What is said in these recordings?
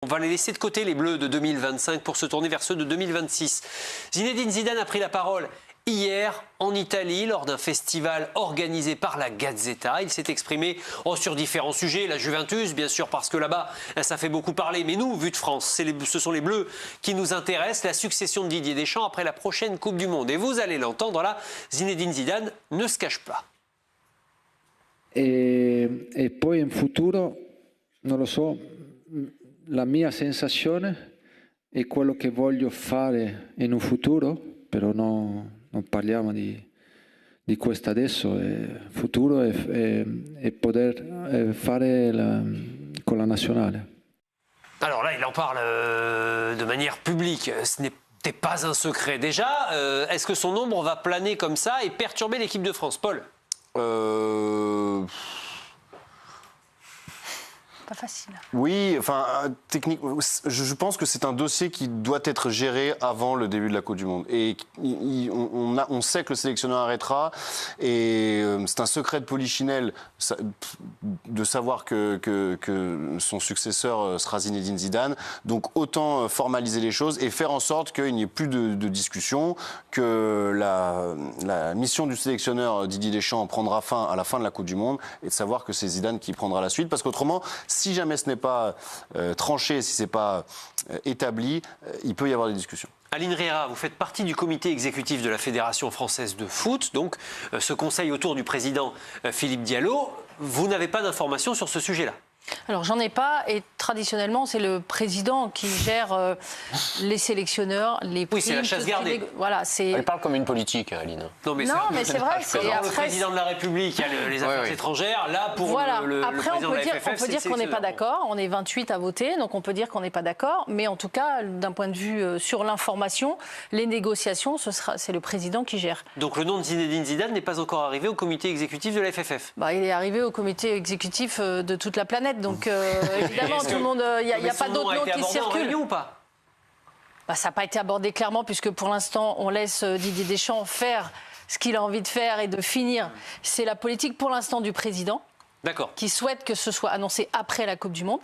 On va les laisser de côté, les Bleus de 2025, pour se tourner vers ceux de 2026. Zinedine Zidane a pris la parole hier en Italie lors d'un festival organisé par la Gazzetta. Il s'est exprimé sur différents sujets, la Juventus bien sûr parce que là-bas ça fait beaucoup parler, mais nous, vu de France, ce sont les Bleus qui nous intéressent, la succession de Didier Deschamps après la prochaine Coupe du Monde. Et vous allez l'entendre là, Zinedine Zidane ne se cache pas. E poi in futuro, non lo so, la mia sensazione è quello che voglio fare in un futuro, però non parliamo di questo adesso, il futuro è poter fare con la nazionale. Alors là, il en parle de manière publique, ce n'était pas un secret. Déjà, est-ce que son ombre va planer comme ça et perturber l'équipe de France, Paul ? Pas facile. Oui, enfin, techniquement, je pense que c'est un dossier qui doit être géré avant le début de la Coupe du Monde. Et on sait que le sélectionneur arrêtera. Et c'est un secret de Polichinelle de savoir que son successeur sera Zinedine Zidane. Donc autant formaliser les choses et faire en sorte qu'il n'y ait plus de discussion, que la mission du sélectionneur Didier Deschamps prendra fin à la fin de la Coupe du Monde et de savoir que c'est Zidane qui prendra la suite. Parce qu'autrement, si jamais ce n'est pas tranché, si ce n'est pas établi, il peut y avoir des discussions. Aline Riera, vous faites partie du comité exécutif de la Fédération française de foot, donc ce conseil autour du président Philippe Diallo. Vous n'avez pas d'informations sur ce sujet-là? Alors j'en ai pas, et traditionnellement c'est le président qui gère les sélectionneurs, les primes. Oui, c'est la chasse gardée. Voilà, c'est. Elle parle comme une politique, Aline. Non, mais c'est vrai. C'est le président de la République, il y a les affaires étrangères. Là, pour voilà. le Après, président on de la peut FFF, dire qu'on n'est pas d'accord. On est 28 à voter, donc on peut dire qu'on n'est pas d'accord. Mais en tout cas, d'un point de vue sur l'information, les négociations, c'est le président qui gère. Donc le nom de Zinedine Zidane n'est pas encore arrivé au comité exécutif de la FFF? Il est arrivé au comité exécutif de toute la planète. Donc évidemment, tout le monde, il n'y a pas d'autres noms qui circulent. Ou pas? Ça n'a pas été abordé clairement, puisque pour l'instant, on laisse Didier Deschamps faire ce qu'il a envie de faire et de finir. C'est la politique pour l'instant du président, qui souhaite que ce soit annoncé après la Coupe du Monde.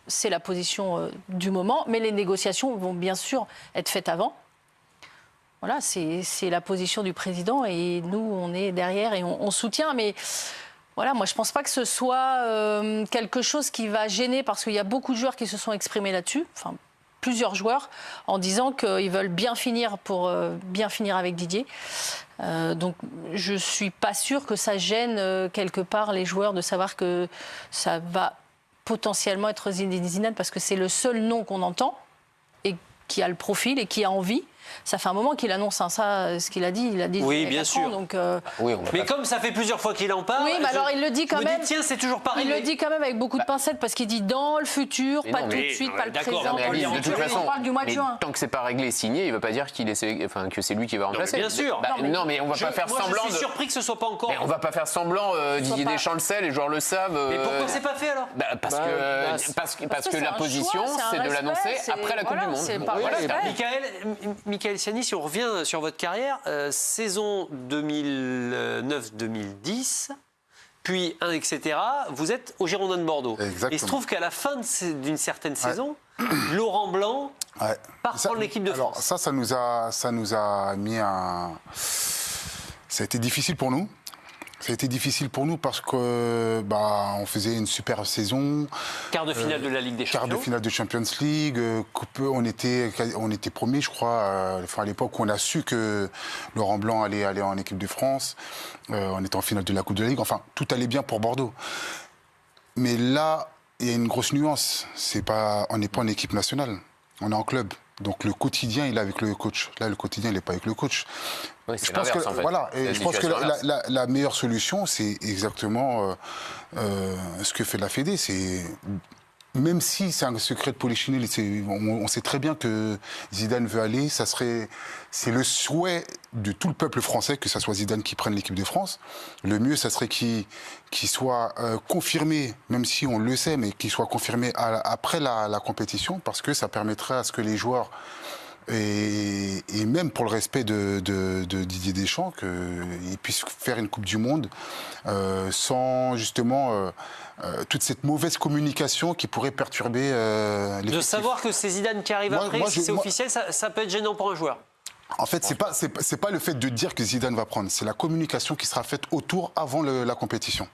C'est la position du moment, mais les négociations vont bien sûr être faites avant. Voilà, c'est la position du président et nous, on est derrière et on soutient. Mais voilà, moi, je ne pense pas que ce soit quelque chose qui va gêner, parce qu'il y a beaucoup de joueurs qui se sont exprimés là-dessus, enfin plusieurs joueurs, en disant qu'ils veulent bien finir pour bien finir avec Didier. Donc, je ne suis pas sûre que ça gêne quelque part les joueurs de savoir que ça va potentiellement être Zinedine Zidane, parce que c'est le seul nom qu'on entend et qui a le profil et qui a envie. Ça fait un moment qu'il annonce ça, ce qu'il a dit. Il a dit oui, bien sûr. Donc, mais comme ça fait plusieurs fois qu'il en parle, oui, mais alors il le dit quand même. Tiens, c'est toujours pareil. Il le dit quand même avec beaucoup de pincettes, parce qu'il dit dans le futur, pas tout de suite, pas le présent. De toute façon, on parle du mois de juin. Tant que c'est pas réglé, signé, il ne veut pas dire que c'est lui qui va remplacer. Bien sûr. Non, mais on va pas faire semblant. Je suis surpris que ce soit pas encore. Mais on va pas faire semblant. Didier Deschamps le sait, les joueurs le savent. Mais pourquoi c'est pas fait alors? Parce que la position, c'est de l'annoncer après la Coupe du Monde. Michael Siani, si on revient sur votre carrière, saison 2009-2010, puis etc., vous êtes au Girondin de Bordeaux. Exactement. Il se trouve qu'à la fin d'une certaine saison, Laurent Blanc part prendre l'équipe de France. Alors ça nous a mis un... Ça a été difficile pour nous. Ça a été difficile pour nous parce que on faisait une super saison. Quart de finale de la Ligue des Champions. Quart de finale de Champions League. On était premiers, je crois. À l'époque où on a su que Laurent Blanc allait aller en équipe de France. On était en finale de la Coupe de la Ligue. Enfin, tout allait bien pour Bordeaux. Mais là, il y a une grosse nuance. On n'est pas en équipe nationale. On est en club. Donc le quotidien, il est avec le coach. Là, le quotidien, il n'est pas avec le coach. Oui, je pense que en fait. Voilà, et je pense que la meilleure solution, c'est exactement ce que fait la Fédé. C'est même si c'est un secret de Polichinelle, on sait très bien que Zidane veut aller. C'est le souhait de tout le peuple français que ça soit Zidane qui prenne l'équipe de France. Le mieux, ça serait qu'il soit confirmé, même si on le sait, mais qu'il soit confirmé après la compétition, parce que ça permettrait à ce que les joueurs Et même pour le respect de Didier Deschamps, qu'il puisse faire une Coupe du Monde sans justement toute cette mauvaise communication qui pourrait perturber l'effectif. De savoir que c'est Zidane qui arrive après, si c'est officiel, ça peut être gênant pour un joueur. En fait, c'est pas le fait de dire que Zidane va prendre, c'est la communication qui sera faite autour, avant la compétition.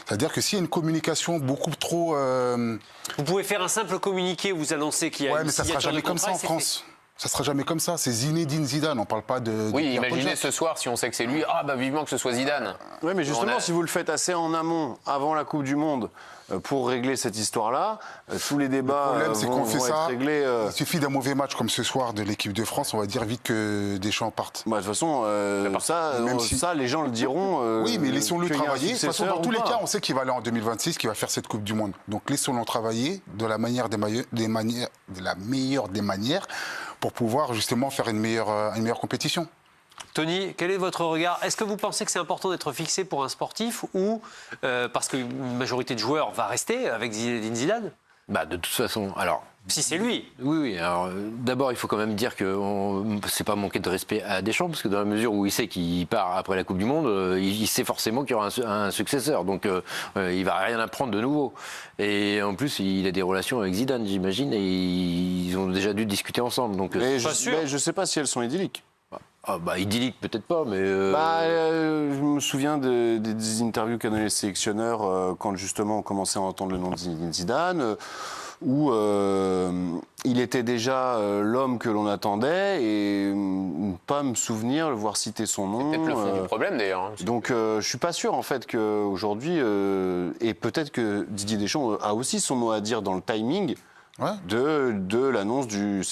C'est-à-dire que s'il y a une communication beaucoup trop... Vous pouvez faire un simple communiqué où vous annoncez qu'il y a une signature de contrat. Ouais, mais ça sera jamais comme ça en France. Ça sera jamais comme ça. C'est Zinedine Zidane. On parle pas de. Oui, imaginez ce soir si on sait que c'est lui. Ah bah vivement que ce soit Zidane. Oui, mais justement, si vous le faites assez en amont, avant la Coupe du Monde, pour régler cette histoire-là, tous les débats vont être réglés. Il suffit d'un mauvais match comme ce soir de l'équipe de France, on va dire vite que Deschamps parte. Bah, de toute façon, ça, les gens le diront. Oui, mais laissons-le travailler. De toute façon, dans tous les cas, on sait qu'il va aller en 2026, qu'il va faire cette Coupe du Monde. Donc laissons-le travailler de la meilleure des manières pour pouvoir justement faire une meilleure compétition. Tony, quel est votre regard? Est-ce que vous pensez que c'est important d'être fixé pour un sportif ou parce qu'une majorité de joueurs va rester avec Zinedine Zidane? Bah, de toute façon, alors... Si c'est lui. Oui. Alors, d'abord, il faut quand même dire que c'est pas manquer de respect à Deschamps, parce que dans la mesure où il sait qu'il part après la Coupe du Monde, il sait forcément qu'il y aura un successeur. Donc, il va rien apprendre de nouveau. Et en plus, il a des relations avec Zidane, j'imagine, et ils ont déjà dû discuter ensemble. Donc, mais je sais pas si elles sont idylliques. Idyllique peut-être pas, mais... je me souviens des interviews qu'a donné les sélectionneurs quand justement on commençait à entendre le nom de Zidane, où il était déjà l'homme que l'on attendait et pas me souvenir, le voir citer son nom. C'est peut-être le fond du problème d'ailleurs. Donc je suis pas sûr en fait qu'aujourd'hui, et peut-être que Didier Deschamps a aussi son mot à dire dans le timing. Ouais. De l'annonce du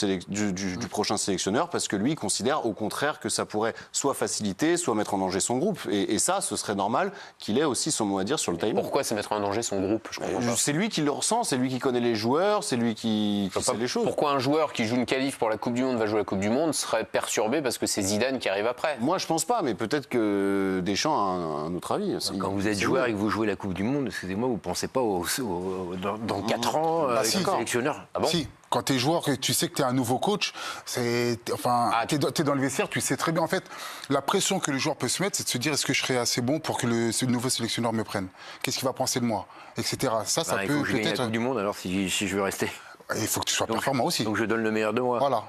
prochain sélectionneur, parce que lui, il considère au contraire que ça pourrait soit faciliter, soit mettre en danger son groupe. Et ça, ce serait normal qu'il ait aussi son mot à dire sur le timing. Pourquoi c'est mettre en danger son groupe? C'est lui qui le ressent, c'est lui qui connaît les joueurs, c'est lui qui sait les choses. Pourquoi un joueur qui joue une qualif pour la Coupe du Monde va jouer la Coupe du Monde serait perturbé parce que c'est Zidane qui arrive après? Moi, je pense pas, mais peut-être que Deschamps a un autre avis. Quand vous êtes joueur et que vous jouez la Coupe du Monde, excusez-moi, vous pensez pas dans 4 ans avec le sélectionneur? Ah bon? Si, quand tu es joueur, tu sais que tu es un nouveau coach, tu es dans le vestiaire, tu sais très bien. En fait, la pression que le joueur peut se mettre, c'est de se dire est-ce que je serai assez bon pour que ce nouveau sélectionneur me prenne? Qu'est-ce qu'il va penser de moi? Etc. Ça peut peut-être. Il faut que je gagne la Coupe du Monde alors si je veux rester. Il faut que tu sois performant aussi. Donc je donne le meilleur de moi. Voilà.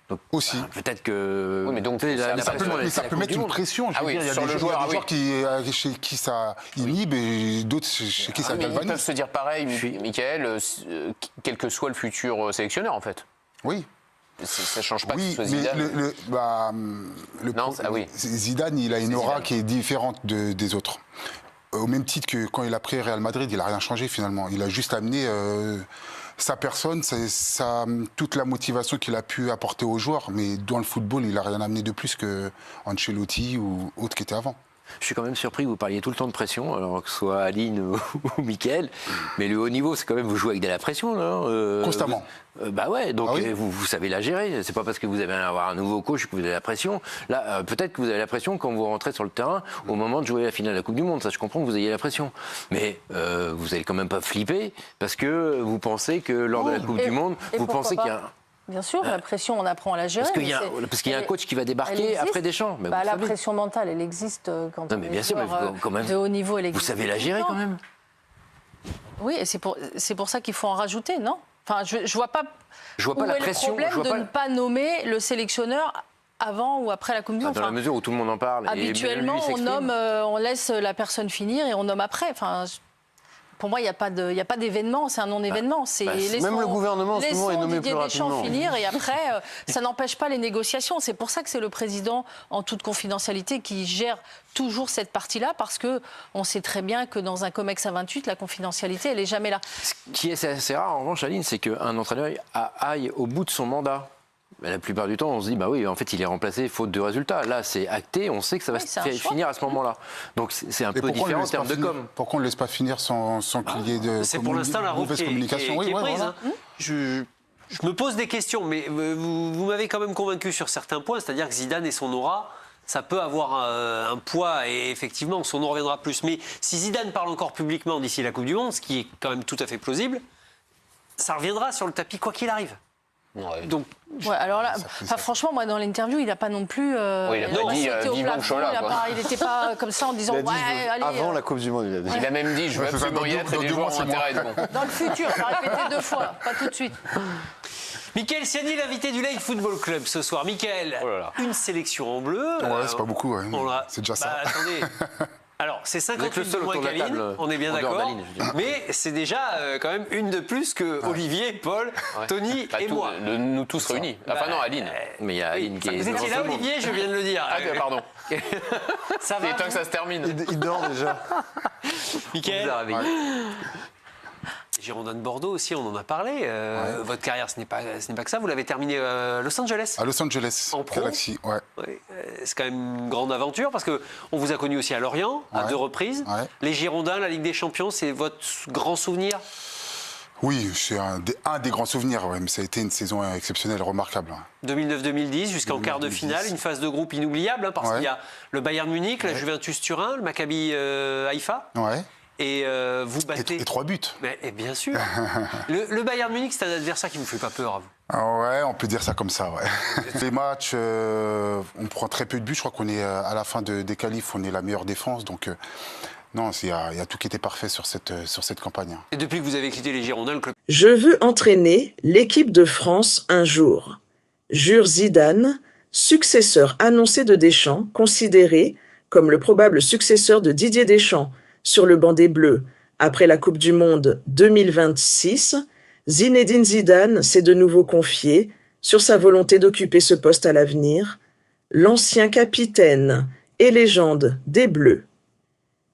Donc, aussi. Peut-être que. Oui, mais donc ça peut mettre une pression. Je veux dire, il y a des joueurs chez qui ça inhibe et d'autres chez qui ça galvanise. Ils peuvent se dire pareil, Michael, quel que soit le futur sélectionneur, en fait. Oui. Ça ne change pas que ce soit Zidane. Zidane, il a une aura qui est différente des autres. Au même titre que quand il a pris Real Madrid, il n'a rien changé finalement. Il a juste amené sa personne, toute la motivation qu'il a pu apporter aux joueurs. Mais dans le football, il n'a rien amené de plus que Ancelotti ou autres qui étaient avant. Je suis quand même surpris que vous parliez tout le temps de pression, alors que ce soit Aline ou Mickaël. Mais le haut niveau, c'est quand même, vous jouez avec de la pression, là. Constamment. Bah ouais, donc vous savez la gérer. C'est pas parce que vous avez avoir un nouveau coach que vous avez la pression. Là, peut-être que vous avez la pression quand vous rentrez sur le terrain au moment de jouer la finale de la Coupe du Monde. Ça, je comprends que vous ayez la pression. Mais vous allez quand même pas flipper parce que vous pensez que lors de la Coupe du Monde, vous pensez qu'il y a... Bien sûr, la pression, on apprend à la gérer. Parce qu'il y a un coach qui va débarquer après Deschamps. Mais la pression mentale, elle existe quand on est joueur de haut niveau. Vous savez la gérer quand même. Oui, et c'est pour ça qu'il faut en rajouter, non? Enfin, je vois pas la pression. Le problème de ne pas nommer le sélectionneur avant ou après la Coupe du Monde. Dans la mesure où tout le monde en parle. Habituellement, on laisse la personne finir et on nomme après. Enfin, pour moi, il n'y a pas d'événement, c'est un non-événement. Même le gouvernement, en ce moment, est nommé plus rapidement. Finir et après, ça n'empêche pas les négociations. C'est pour ça que c'est le président, en toute confidentialité, qui gère toujours cette partie-là, parce qu'on sait très bien que dans un COMEX à 28, la confidentialité, elle n'est jamais là. Ce qui est assez rare, en revanche, Aline, c'est qu'un entraîneur aille au bout de son mandat. Mais la plupart du temps, on se dit, bah oui, en fait, il est remplacé faute de résultats. Là, c'est acté, on sait que ça va finir à ce moment-là. Donc, c'est un peu différent en termes de com. Pourquoi on ne le laisse pas finir sans qu'il y ait de pour l'instant la mauvaise communication? Qui est prise, hein. Je me pose des questions, mais vous m'avez quand même convaincu sur certains points, c'est-à-dire que Zidane et son aura, ça peut avoir un poids et effectivement, son nom reviendra plus. Mais si Zidane parle encore publiquement d'ici la Coupe du Monde, ce qui est quand même tout à fait plausible, ça reviendra sur le tapis quoi qu'il arrive. Donc, alors là, franchement, moi, dans l'interview, il n'a pas non plus. Il n'a pas dit vivant Chola. Il n'était pas comme ça en disant allez. Avant la Coupe du Monde, il a dit. Il a même dit je veux absolument y être et les joueurs ont intérêt à être bons. Dans le futur, il a répété 2 fois, pas tout de suite. Mickaël Siani, l'invité du Lake Football Club ce soir. Mickaël, une sélection en bleu. Ouais, c'est pas beaucoup, c'est déjà ça. Attendez. Alors, c'est 58 de moins qu'Aline, on est bien d'accord, mais c'est déjà quand même une de plus que Olivier, Paul, Tony et moi. Nous tous réunis. Enfin non, Aline. Mais il y a Aline qui est... Vous étiez là, Olivier, je viens de le dire. Ah, pardon. Ça va. C'est temps que ça se termine. Il dort déjà. Mickaël. Girondins de Bordeaux aussi, on en a parlé. Votre carrière, ce n'est pas que ça. Vous l'avez terminé à Los Angeles. À Los Angeles. En pro. Galaxy, c'est quand même une grande aventure parce qu'on vous a connu aussi à Lorient, à 2 reprises. Les Girondins, la Ligue des Champions, c'est votre grand souvenir? Oui, c'est un des grands souvenirs, mais ça a été une saison exceptionnelle, remarquable. 2009-2010, jusqu'en quart de finale, une phase de groupe inoubliable, parce qu'il y a le Bayern Munich, la Juventus Turin, le Maccabi Haïfa. Et vous battez. Et 3 buts. Et bien sûr. le Bayern Munich, c'est un adversaire qui ne vous fait pas peur à vous. Ouais, on peut dire ça comme ça, Les matchs, on prend très peu de buts. Je crois qu'on est à la fin des qualifs, on est la meilleure défense. Donc, non, il y a tout qui était parfait sur cette campagne. Et depuis que vous avez quitté les Girondins, le club. Je veux entraîner l'équipe de France un jour. Jure Zidane, successeur annoncé de Deschamps, considéré comme le probable successeur de Didier Deschamps sur le banc des Bleus après la Coupe du Monde 2026, Zinedine Zidane s'est de nouveau confié sur sa volonté d'occuper ce poste à l'avenir, l'ancien capitaine et légende des Bleus.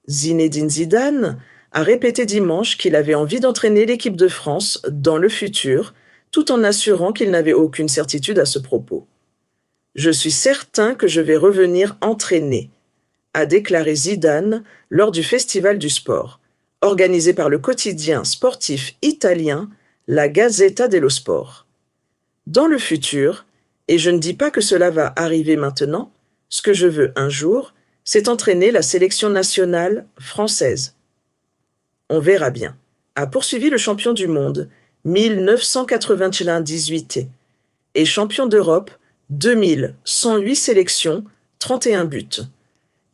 Zinedine Zidane a répété dimanche qu'il avait envie d'entraîner l'équipe de France dans le futur, tout en assurant qu'il n'avait aucune certitude à ce propos. « Je suis certain que je vais revenir entraîner », a déclaré Zidane lors du Festival du Sport, organisé par le quotidien sportif italien la Gazzetta dello Sport. Dans le futur, et je ne dis pas que cela va arriver maintenant, ce que je veux un jour, c'est entraîner la sélection nationale française. On verra bien, a poursuivi le champion du monde 1998 et champion d'Europe 2108 sélections, 31 buts.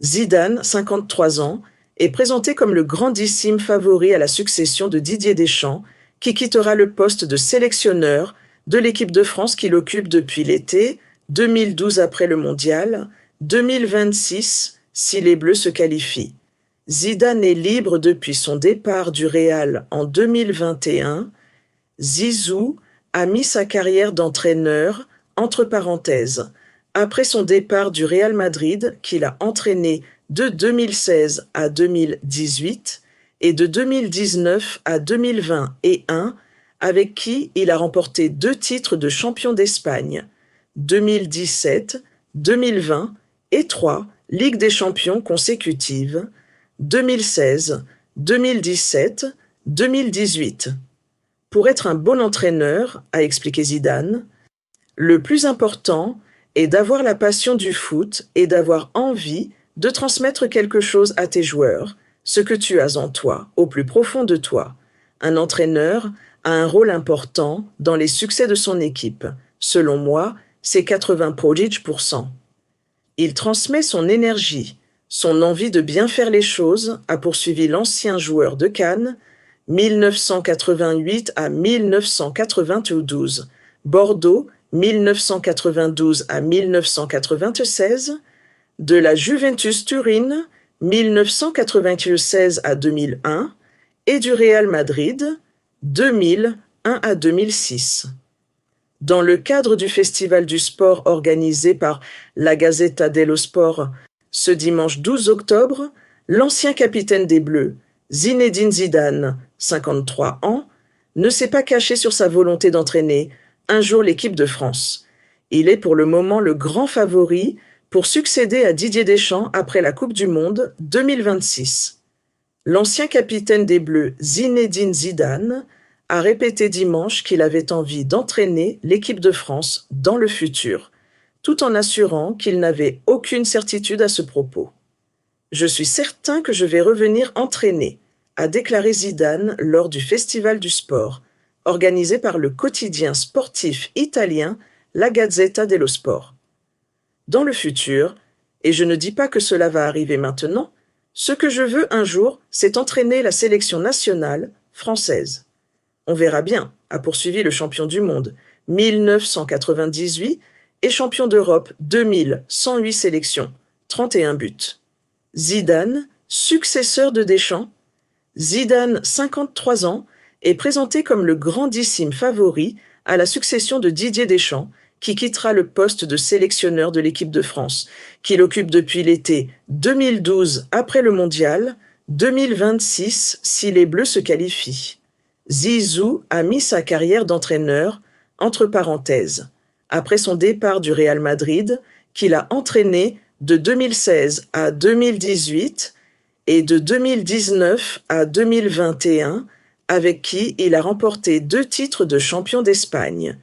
Zidane, 53 ans, est présenté comme le grandissime favori à la succession de Didier Deschamps, qui quittera le poste de sélectionneur de l'équipe de France qu'il occupe depuis l'été, 2012 après le Mondial, 2026 si les Bleus se qualifient. Zidane est libre depuis son départ du Real en 2021. Zizou a mis sa carrière d'entraîneur entre parenthèses après son départ du Real Madrid qu'il a entraîné de 2016 à 2018 et de 2019 à 2021 avec qui il a remporté 2 titres de champion d'Espagne, 2017, 2020 et 3 Ligue des champions consécutives, 2016, 2017, 2018. Pour être un bon entraîneur, a expliqué Zidane, le plus important est d'avoir la passion du foot et d'avoir envie de transmettre quelque chose à tes joueurs, ce que tu as en toi, au plus profond de toi. Un entraîneur a un rôle important dans les succès de son équipe. Selon moi, c'est 80%. Il transmet son énergie, son envie de bien faire les choses, a poursuivi l'ancien joueur de Cannes, 1988 à 1992, Bordeaux, 1992 à 1996, de la Juventus Turin, 1996 à 2001, et du Real Madrid, 2001 à 2006. Dans le cadre du Festival du Sport organisé par la Gazzetta dello Sport ce dimanche 12 octobre, l'ancien capitaine des Bleus, Zinedine Zidane, 53 ans, ne s'est pas caché sur sa volonté d'entraîner un jour l'équipe de France. Il est pour le moment le grand favori pour succéder à Didier Deschamps après la Coupe du Monde 2026. L'ancien capitaine des Bleus, Zinedine Zidane, a répété dimanche qu'il avait envie d'entraîner l'équipe de France dans le futur, tout en assurant qu'il n'avait aucune certitude à ce propos. « Je suis certain que je vais revenir entraîner », a déclaré Zidane lors du Festival du Sport, organisé par le quotidien sportif italien La Gazzetta dello Sport. Dans le futur, et je ne dis pas que cela va arriver maintenant, ce que je veux un jour, c'est entraîner la sélection nationale française. On verra bien, a poursuivi le champion du monde, 1998, et champion d'Europe, 2000, 108 sélections, 31 buts. Zidane, successeur de Deschamps. Zidane, 53 ans, est présenté comme le grandissime favori à la succession de Didier Deschamps, qui quittera le poste de sélectionneur de l'équipe de France, qu'il occupe depuis l'été 2012 après le Mondial, 2026 si les Bleus se qualifient. Zizou a mis sa carrière d'entraîneur entre parenthèses, après son départ du Real Madrid, qu'il a entraîné de 2016 à 2018 et de 2019 à 2021, avec qui il a remporté 2 titres de champion d'Espagne,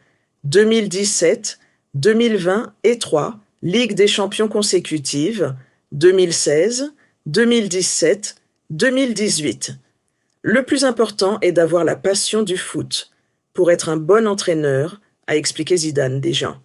2017, 2020 et 3, Ligue des champions consécutives, 2016, 2017, 2018. Le plus important est d'avoir la passion du foot pour être un bon entraîneur, a expliqué Zidane déjà.